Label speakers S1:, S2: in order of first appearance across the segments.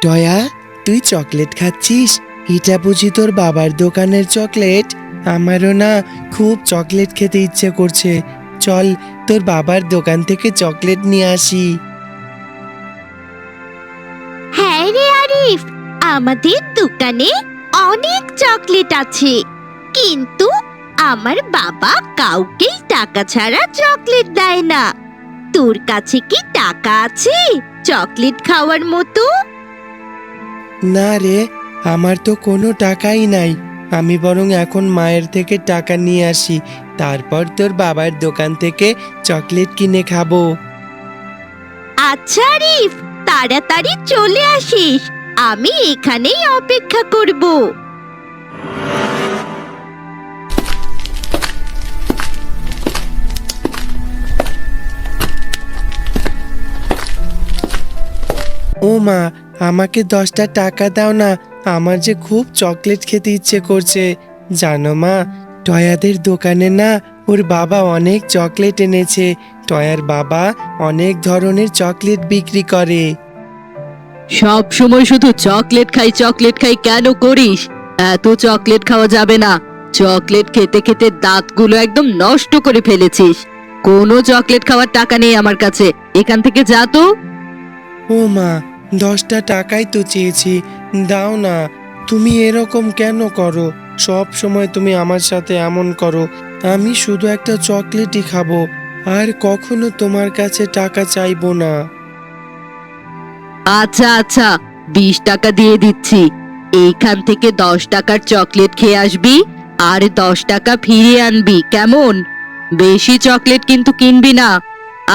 S1: টয়া, তুই চকলেট খাচ্ছিস? এটা বুঝি তোর বাবার দোকানের চকলেট? আমারও না খুব চকলেট খেতে ইচ্ছে করছে। চল তোর বাবার দোকান থেকে চকলেট নিয়ে আসি।
S2: হ্যাঁ রে আরিফ, আমাদের দোকানে অনেক চকলেট আছে, কিন্তু আমার বাবা কাউকেই টাকা ছাড়া চকলেট দেয় না। তোর কাছে কি টাকা আছে চকলেট খাওয়ার মতো?
S1: না রে, আমার তো কোনো টাকাই নাই। আমি বরং এখন মায়ের থেকে টাকা নিয়ে আসি, তারপর তোর বাবার দোকান থেকে চকলেট কিনে খাবো।
S2: আচ্ছা আরিফ, তাড়াতাড়ি চলে আসিস, আমি এখানেই অপেক্ষা করব।
S1: ও মা, আমাকে 10টা টাকা দাও না, আমার যে খুব চকলেট খেতে ইচ্ছে করছে। জানো মা, টয়াদের দোকানে না ওর বাবা অনেক চকলেট এনেছে। টয়ার বাবা অনেক ধরনের চকলেট বিক্রি করে।
S3: সব সময় শুধু চকলেট খাই কেন করিস? এত চকলেট খাওয়া যাবে না। চকলেট খেতে খেতে দাঁতগুলো একদম নষ্ট করে ফেলেছিস। কোনো চকলেট খাওয়ার টাকা নেই আমার কাছে, এখান থেকে যা তো।
S1: ও মা, 10টা টাকাই তো চেয়েছি, দাও না। তুমি এরকম কেন করো? সব সময় তুমি আমার সাথে এমন করো। আমি শুধু একটা চকলেটই খাবো, আর কখনো তোমার কাছে টাকা চাইবো না।
S3: আচ্ছা আচ্ছা, 20 টাকা দিয়ে দিচ্ছি। এইখান থেকে 10 টাকার চকলেট খেয়ে আসবি, আর 10 টাকা ফিরিয়ে আনবি, কেমন? বেশি চকলেট কিন্তু কিনবি না।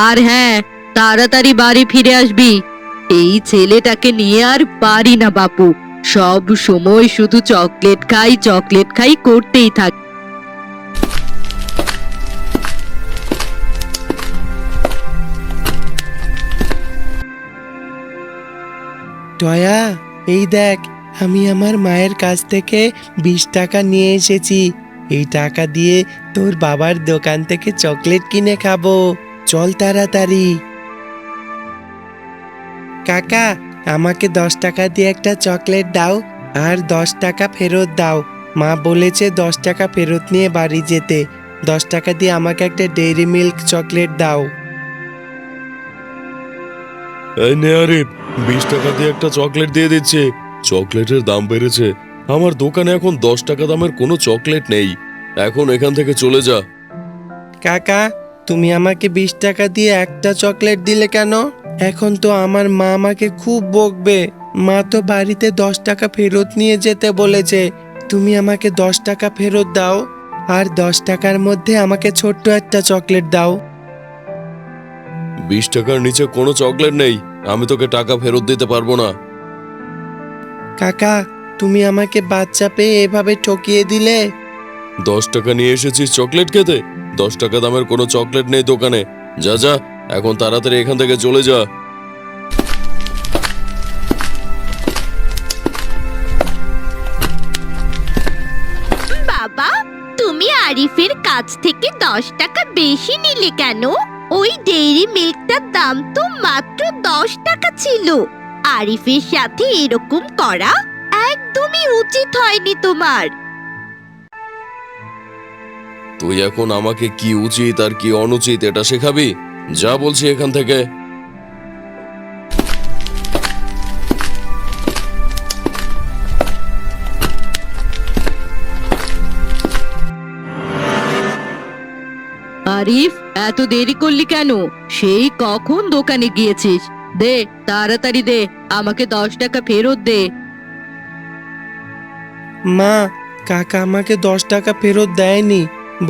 S3: আর হ্যাঁ, তাড়াতাড়ি বাড়ি ফিরে আসবি। এই ছেলেটাকে নিয়ে আর পারি না বাপু, সব সময় শুধু চকলেট খাই করতেই থাকে।
S1: টয়া, এই দেখ, আমি আমার মায়ের কাছ থেকে 20 টাকা নিয়ে এসেছি। এই টাকা দিয়ে তোর বাবার দোকান থেকে চকলেট কিনে খাবো। চল তাড়াতাড়ি। কাকা, আমাকে 10 টাকা দিয়ে একটা চকলেট দাও, আর 10 টাকা ফেরত দাও। মা বলেছে 10 টাকা ফেরত নিয়ে বাড়ি যেতে। 10 টাকা দিয়ে আমাকে একটা ডেইরি মিল্ক চকলেট দাও।
S4: এই নে আরিফ, 20 টাকা দিয়ে একটা চকলেট দিয়ে দিচ্ছে। চকলেটের দাম বেড়েছে, আমার দোকানে এখন 10 টাকা দামের কোনো চকলেট নেই। এখন এখান থেকে চলে যা।
S1: কাকা, তুমি আমাকে 20 টাকা দিয়ে একটা চকলেট দিলে কেন? এখন তো আমার মা আমাকে খুব বকবে। মা তো বাড়িতে 10 টাকা ফেরত নিয়ে যেতে বলেছে। তুমি আমাকে 10 টাকা ফেরত দাও, আর 10 টাকার মধ্যে আমাকে ছোট্ট একটা চকলেট দাও।
S4: 20 টাকার নিচে কোনো চকলেট নেই, আমি তোকে টাকা ফেরত দিতে পারবো না।
S1: কাকা, তুমি আমাকে বাচ্চা পেয়ে এভাবে ঠকিয়ে দিলে।
S4: 10 টাকা নিয়ে এসেছিস চকলেট খেতে? 10 টাকা দামের কোনো চকলেট নেই দোকানে। যা যা, এখন তাড়াতাড়ি এখান থেকে চলে যা।
S2: বাবা, তুমি আরিফের কাছ থেকে 10 টাকা বেশি নিলে কেন? ওই ডেইরি মিল্কটার দাম তো মাত্র 10 টাকা ছিল। আরিফের সাথে এরকম করা একদমই উচিত হয়নি তোমার।
S4: তুই এখন আমাকে কি উচিত আর কি অনুচিত এটা শেখাবি? যা বলছি এখান থেকে।
S3: আরিফ, এত দেরি করলি কেন? সেই কখন দোকানে গিয়েছিস? দে, তাড়াতাড়ি দে, আমাকে 10 টাকা ফেরত দে।
S1: মা, কাকা আমাকে 10 টাকা ফেরত দেয়নি।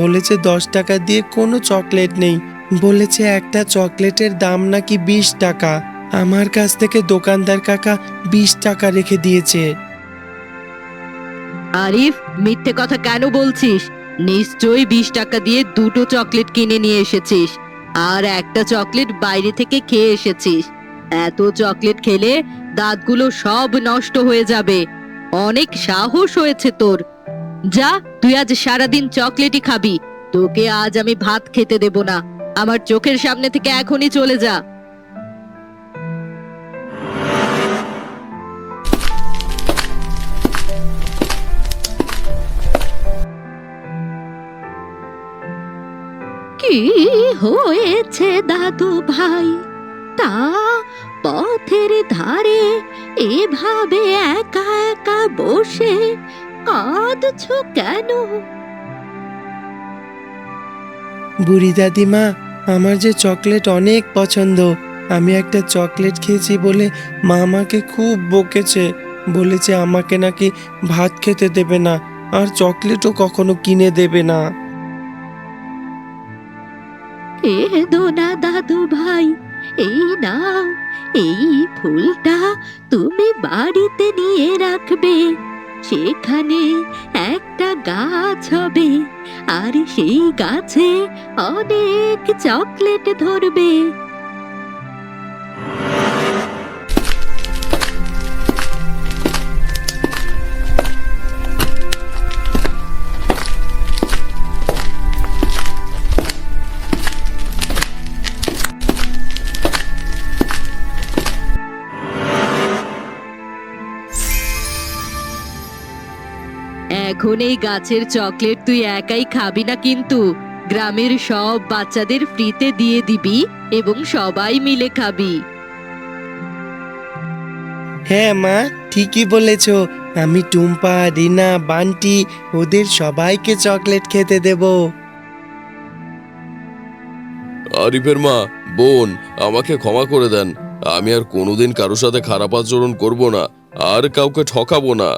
S1: বলেছে 10 টাকা দিয়ে কোনো চকলেট নেই। বলেছে একটা চকলেটের দাম নাকি 20 টাকা। আমার কাছ থেকে দোকানদার কাকা 20 টাকা রেখে দিয়েছে।
S3: আরিফ, মিথ্যে কথা কেন বলছিস? নিশ্চয়ই 20 টাকা দিয়ে দুটো চকলেট কিনে নিয়ে এসেছিস, আর একটা চকলেট বাইরে থেকে খেয়ে এসেছিস। এত চকলেট খেলে দাঁতগুলো সব নষ্ট হয়ে যাবে। অনেক সাহস হয়েছে তোর। যা, তুই আজ সারাদিন চকলেটই খাবি। তোকে আজ আমি ভাত খেতে দেব না। আমার চোখের সামনে থেকে এখনই চলে যা।
S2: কি হয়েছে দাদু ভাই? তা পথের ধারে এভাবে একা একা বসে কাঁদছো কেন?
S1: বুড়ি দাদিমা, আমার যে চকলেট অনেক পছন্দ। আমি একটা চকলেট খেয়েছি বলে মা আমাকে খুব বকেছে। বলেছে আমাকে নাকি ভাত খেতে দেবে না, আর চকলেটও কখনো কিনে দেবে না।
S2: কেঁদো না দাদু ভাই, এই নাও, এই ফুলটা তুমি বাড়িতে নিয়ে রাখবে। সেখানে একটা গাছ হবে, আর সেই গাছে অনেক চকলেট ধরবে।
S3: এখন এই গাছের চকলেট তুই একাই খাবি না, কিন্তু গ্রামের সব বাচ্চাদের ফ্রিতে দিয়ে দিবি এবং সবাই মিলে খাবি।
S1: হ্যাঁ মা, ঠিকই বলেছ। আমি টুম্পা, রিনা, বান্টি ওদের সবাইকে চকলেট খেতে দেব।
S4: আরিফের মা, বোন, আমাকে ক্ষমা করে দেন। আমি আর কোনোদিন কারোর সাথে খারাপ আচরণ করব না, আর কাউকে ঠকাবো না।